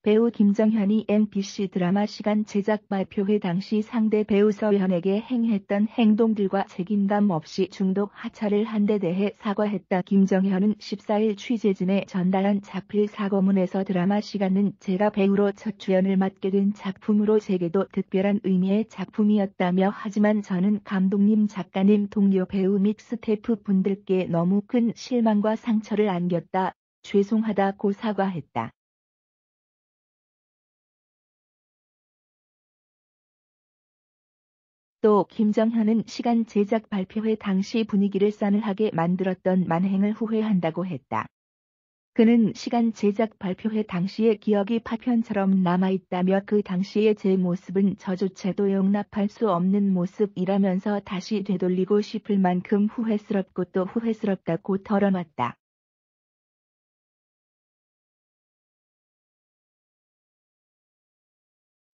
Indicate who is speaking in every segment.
Speaker 1: 배우 김정현이 MBC 드라마 시간 제작 발표회 당시 상대 배우 서현에게 행했던 행동들과 책임감 없이 중독 하차를 한 데 대해 사과했다. 김정현은 14일 취재진에 전달한 자필 사과문에서 드라마 시간은 제가 배우로 첫 주연을 맡게 된 작품으로 제게도 특별한 의미의 작품이었다며 하지만 저는 감독님, 작가님, 동료 배우 및 스태프 분들께 너무 큰 실망과 상처를 안겼다. 죄송하다고 사과했다. 또 김정현은 시간 제작 발표회 당시 분위기를 싸늘하게 만들었던 만행을 후회한다고 했다. 그는 시간 제작 발표회 당시의 기억이 파편처럼 남아있다며 그 당시의 제 모습은 저조차도 용납할 수 없는 모습이라면서 다시 되돌리고 싶을 만큼 후회스럽고 또 후회스럽다고 털어놨다.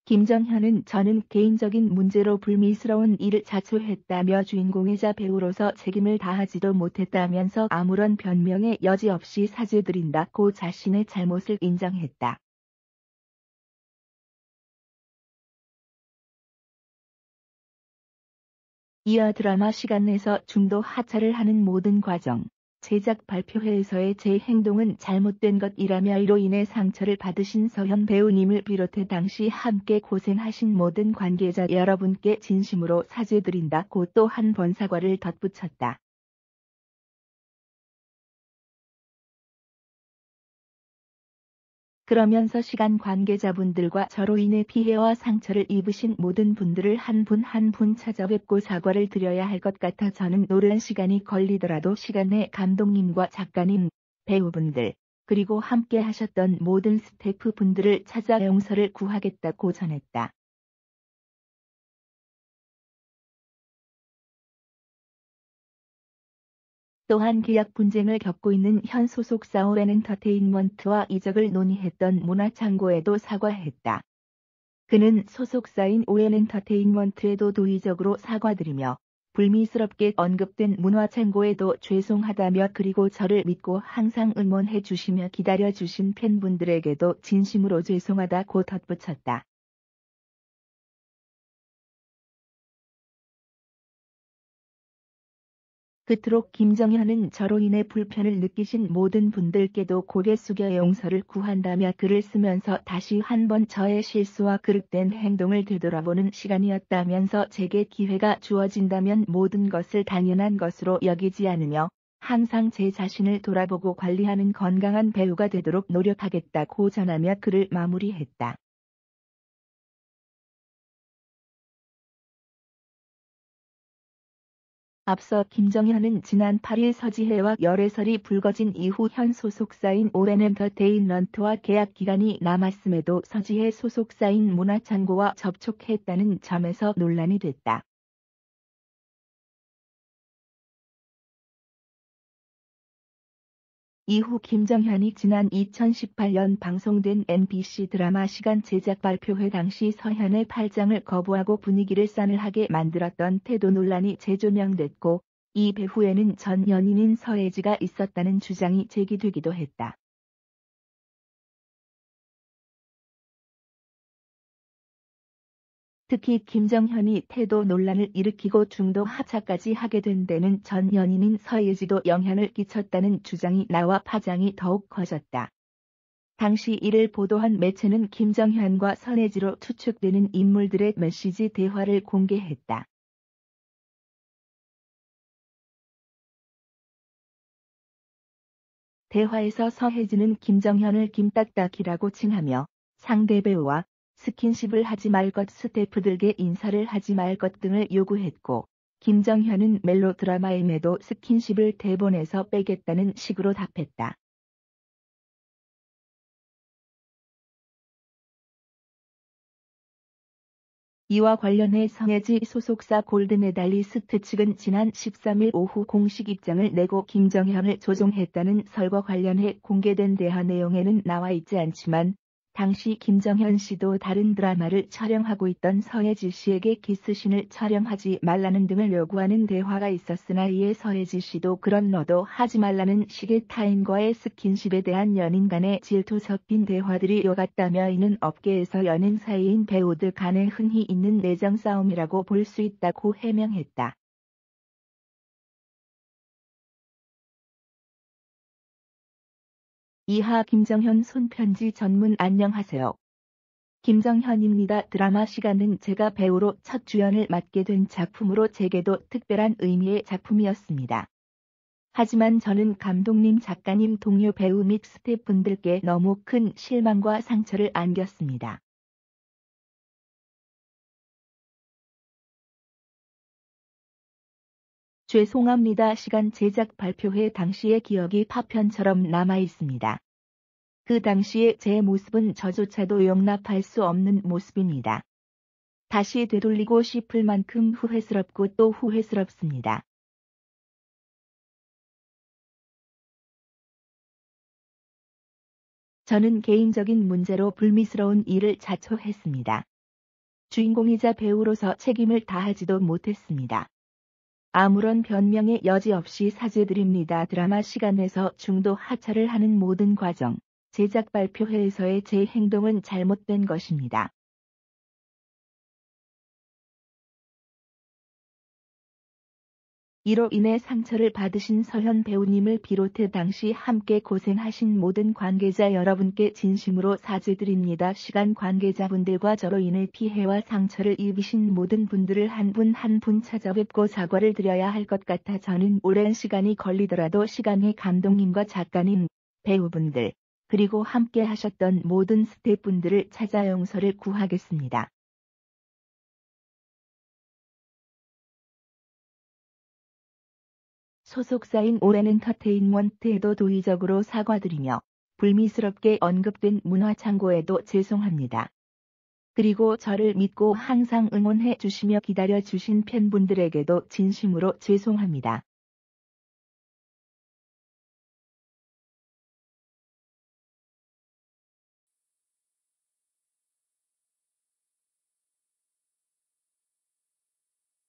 Speaker 1: 김정현은 저는 개인적인 문제로 불미스러운 일을 자초했다며 주인공이자 배우로서 책임을 다하지도 못했다면서 아무런 변명의 여지 없이 사죄드린다고 자신의 잘못을 인정했다. 이어 드라마 시간에서 중도 하차를 하는 모든 과정, 제작 발표회에서의 제 행동은 잘못된 것이라며 이로 인해 상처를 받으신 서현 배우님을 비롯해 당시 함께 고생하신 모든 관계자 여러분께 진심으로 사죄드린다고 또 한 번 사과를 덧붙였다. 그러면서 시간 관계자분들과 저로 인해 피해와 상처를 입으신 모든 분들을 한 분 한 분 찾아뵙고 사과를 드려야 할 것 같아 저는 오랜 시간이 걸리더라도 시간의 감독님과 작가님, 배우분들, 그리고 함께 하셨던 모든 스태프분들을 찾아 용서를 구하겠다고 전했다. 또한 계약 분쟁을 겪고 있는 현 소속사 ON엔터테인먼트와 이적을 논의했던 문화창고에도 사과했다. 그는 소속사인 ON엔터테인먼트에도 도의적으로 사과드리며 불미스럽게 언급된 문화창고에도 죄송하다며 그리고 저를 믿고 항상 응원해 주시며 기다려 주신 팬분들에게도 진심으로 죄송하다고 덧붙였다. 그토록 김정현은 저로 인해 불편을 느끼신 모든 분들께도 고개 숙여 용서를 구한다며 글을 쓰면서 다시 한번 저의 실수와 그릇된 행동을 되돌아보는 시간이었다면서 제게 기회가 주어진다면 모든 것을 당연한 것으로 여기지 않으며 항상 제 자신을 돌아보고 관리하는 건강한 배우가 되도록 노력하겠다고 전하며 글을 마무리했다. 앞서 김정현은 지난 8일 서지혜와 열애설이 불거진 이후 현 소속사인 ON엔터테인먼트와 계약 기간이 남았음에도 서지혜 소속사인 문화창고와 접촉했다는 점에서 논란이 됐다. 이후 김정현이 지난 2018년 방송된 MBC 드라마 시간 제작 발표회 당시 서현의 팔짱을 거부하고 분위기를 싸늘하게 만들었던 태도 논란이 재조명됐고 이 배후에는 전 연인인 서혜지가 있었다는 주장이 제기되기도 했다. 특히 김정현이 태도 논란을 일으키고 중도 하차까지 하게 된 데는 전 연인인 서혜지도 영향을 끼쳤다는 주장이 나와 파장이 더욱 커졌다. 당시 이를 보도한 매체는 김정현과 서혜지로 추측되는 인물들의 메시지 대화를 공개했다. 대화에서 서혜지는 김정현을 김딱딱이라고 칭하며 상대 배우와 스킨십을 하지 말 것, 스태프들께 인사를 하지 말 것 등을 요구했고 김정현은 멜로 드라마임에도 스킨십을 대본에서 빼겠다는 식으로 답했다. 이와 관련해 서혜지 소속사 골든메달리스트 측은 지난 13일 오후 공식 입장을 내고 김정현을 조종했다는 설과 관련해 공개된 대화 내용에는 나와 있지 않지만 당시 김정현 씨도 다른 드라마를 촬영하고 있던 서예지 씨에게 키스신을 촬영하지 말라는 등을 요구하는 대화가 있었으나 이에 서예지 씨도 그런 너도 하지 말라는 식의 타인과의 스킨십에 대한 연인 간의 질투 섞인 대화들이 오갔다며 이는 업계에서 연인 사이인 배우들 간에 흔히 있는 내정 싸움이라고 볼 수 있다고 해명했다. 이하 김정현 손편지 전문 안녕하세요. 김정현입니다. 드라마 시간은 제가 배우로 첫 주연을 맡게 된 작품으로 제게도 특별한 의미의 작품이었습니다. 하지만 저는 감독님, 작가님, 동료 배우 및 스태프분들께 너무 큰 실망과 상처를 안겼습니다. 죄송합니다. 시간 제작 발표회 당시의 기억이 파편처럼 남아 있습니다. 그 당시의 제 모습은 저조차도 용납할 수 없는 모습입니다. 다시 되돌리고 싶을 만큼 후회스럽고 또 후회스럽습니다. 저는 개인적인 문제로 불미스러운 일을 자초했습니다. 주인공이자 배우로서 책임을 다하지도 못했습니다. 아무런 변명의 여지 없이 사죄드립니다. 드라마 시간에서 중도 하차를 하는 모든 과정, 제작 발표회에서의 제 행동은 잘못된 것입니다. 이로 인해 상처를 받으신 서현 배우님을 비롯해 당시 함께 고생하신 모든 관계자 여러분께 진심으로 사죄드립니다. 시간 관계자분들과 저로 인해 피해와 상처를 입으신 모든 분들을 한 분 한 분 찾아뵙고 사과를 드려야 할 것 같아 저는 오랜 시간이 걸리더라도 시간의 감독님과 작가님, 배우분들, 그리고 함께 하셨던 모든 스태프분들을 찾아 용서를 구하겠습니다. 소속사인 오랜엔터테인먼트에도 도의적으로 사과드리며 불미스럽게 언급된 문화창고에도 죄송합니다. 그리고 저를 믿고 항상 응원해 주시며 기다려 주신 팬분들에게도 진심으로 죄송합니다.